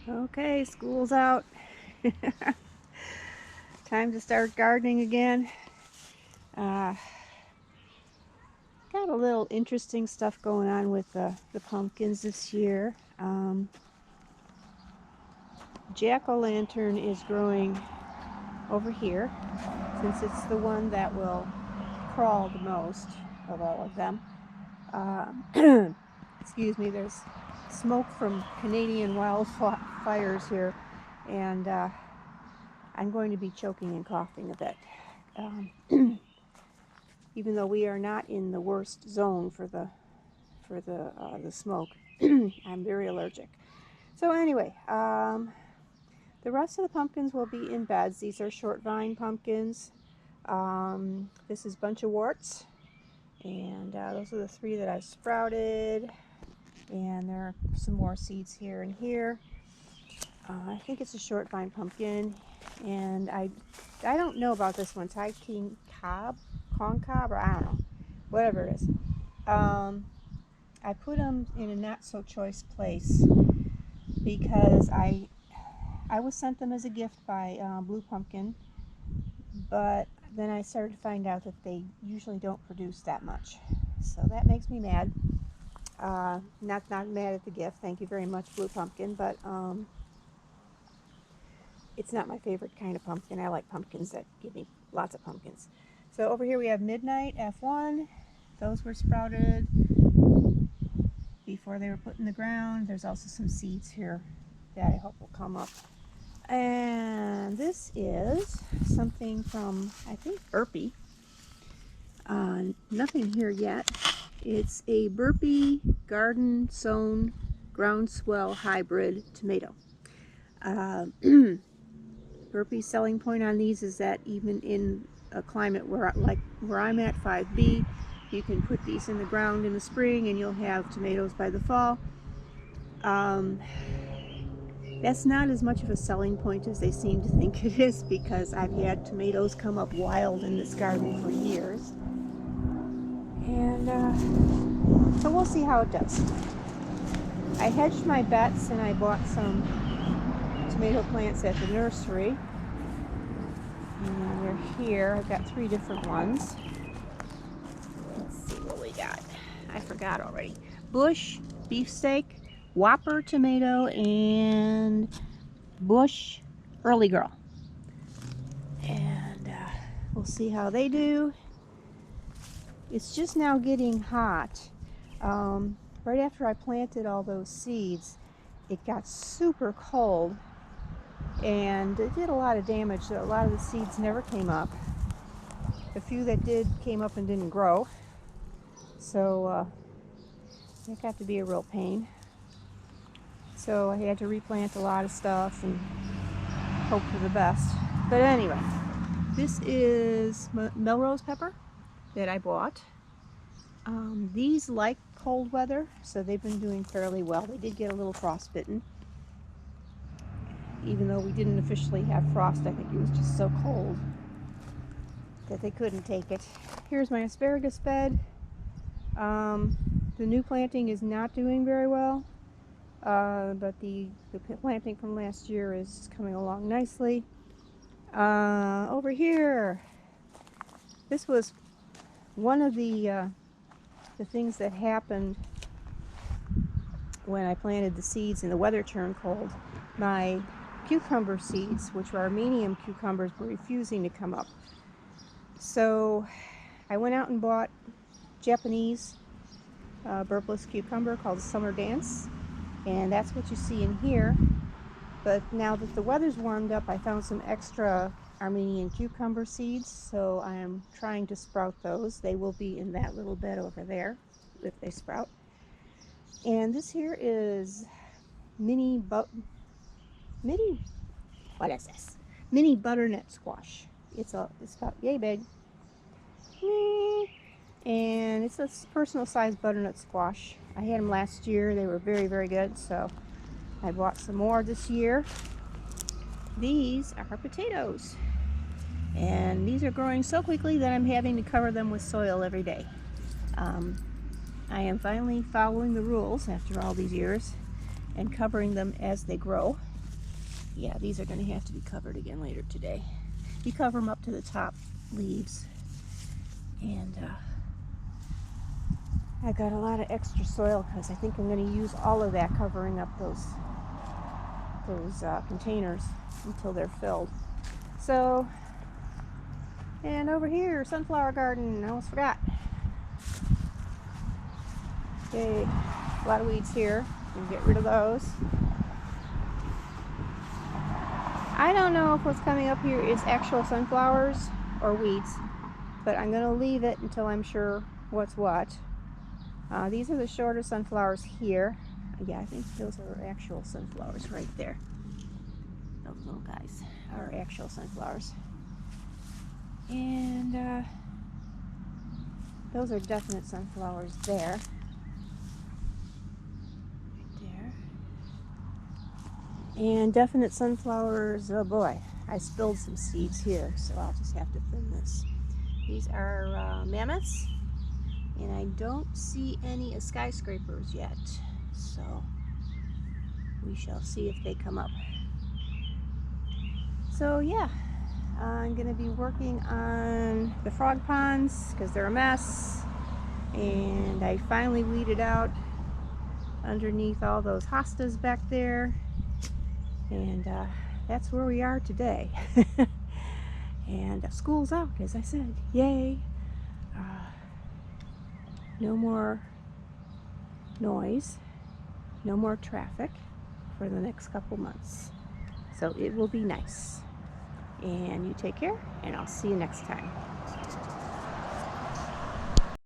Okay, school's out. Time to start gardening again. Uh, got a little interesting stuff going on with the pumpkins this year. Jack-o'-lantern is growing over here since it's the one that will crawl the most of all of them. Excuse me, there's smoke from Canadian wildfires here, and I'm going to be choking and coughing a bit. Even though we are not in the worst zone for the smoke, I'm very allergic. So anyway, the rest of the pumpkins will be in beds. These are short vine pumpkins. This is Bunch of Warts, and those are the 3 that I've sprouted. And there are some more seeds here and here. I think it's a short vine pumpkin, and I don't know about this one, Thai King Cob, Corn Cob, or I don't know, whatever it is. I put them in a not so choice place because I was sent them as a gift by Blue Pumpkin, but then I started to find out that they usually don't produce that much, so that makes me mad. Not mad at the gift, thank you very much, Blue Pumpkin, but it's not my favorite kind of pumpkin. I like pumpkins that give me lots of pumpkins. So over here we have Midnight F1. Those were sprouted before they were put in the ground. There's also some seeds here that I hope will come up. And this is something from, I think, Burpee. Nothing here yet. It's a Burpee Garden Sown Groundswell Hybrid Tomato. Burpee's selling point on these is that even in a climate where I'm at, 5B, you can put these in the ground in the spring and you'll have tomatoes by the fall. That's not as much of a selling point as they seem to think it is, because I've had tomatoes come up wild in this garden for years. And so we'll see how it does. I hedged my bets and I bought some tomato plants at the nursery. And they're here. I've got 3 different ones. Let's see what we got. I forgot already. Bush, beefsteak, Whopper tomato, and Bush Early Girl. And we'll see how they do. It's just now getting hot. Right after I planted all those seeds, it got super cold and it did a lot of damage. A lot of the seeds never came up. The few that did came up and didn't grow. So it got to be a real pain. So I had to replant a lot of stuff and hope for the best. But anyway, this is Melrose pepper that I bought. These like cold weather, so they've been doing fairly well. They did get a little frostbitten. Even though we didn't officially have frost, I think it was just so cold that they couldn't take it. Here's my asparagus bed. The new planting is not doing very well, but the planting from last year is coming along nicely. Over here, this was one of the things that happened when I planted the seeds and the weather turned cold. My cucumber seeds, which are Armenian cucumbers, were refusing to come up. So I went out and bought Japanese burpless cucumber called Summer Dance, and that's what you see in here. But now that the weather's warmed up, I found some extra Armenian cucumber seeds, so I am trying to sprout those. They will be in that little bed over there if they sprout. And this here is mini butternut squash. It's about yay big. And it's a personal size butternut squash. I had them last year. They were very, very good, so I bought some more this year. These are potatoes. And these are growing so quickly that I'm having to cover them with soil every day. I am finally following the rules after all these years and covering them as they grow. Yeah, these are going to have to be covered again later today. You cover them up to the top leaves. And I got a lot of extra soil because I think I'm going to use all of that covering up those containers until they're filled. So, and over here, sunflower garden, I almost forgot. Okay, a lot of weeds here. We can get rid of those. I don't know if what's coming up here is actual sunflowers or weeds, but I'm going to leave it until I'm sure what's what. These are the shorter sunflowers here. Yeah, I think those are actual sunflowers right there. Those little guys are actual sunflowers. And those are definite sunflowers there. And definite sunflowers, oh boy, I spilled some seeds here, so I'll just have to thin this. These are mammoths, and I don't see any skyscrapers yet, so we shall see if they come up. So yeah, I'm going to be working on the frog ponds because they're a mess, and I finally weeded out underneath all those hostas back there. And that's where we are today. And school's out, as I said. Yay! No more noise, no more traffic for the next couple months. So it will be nice. And you take care, and I'll see you next time.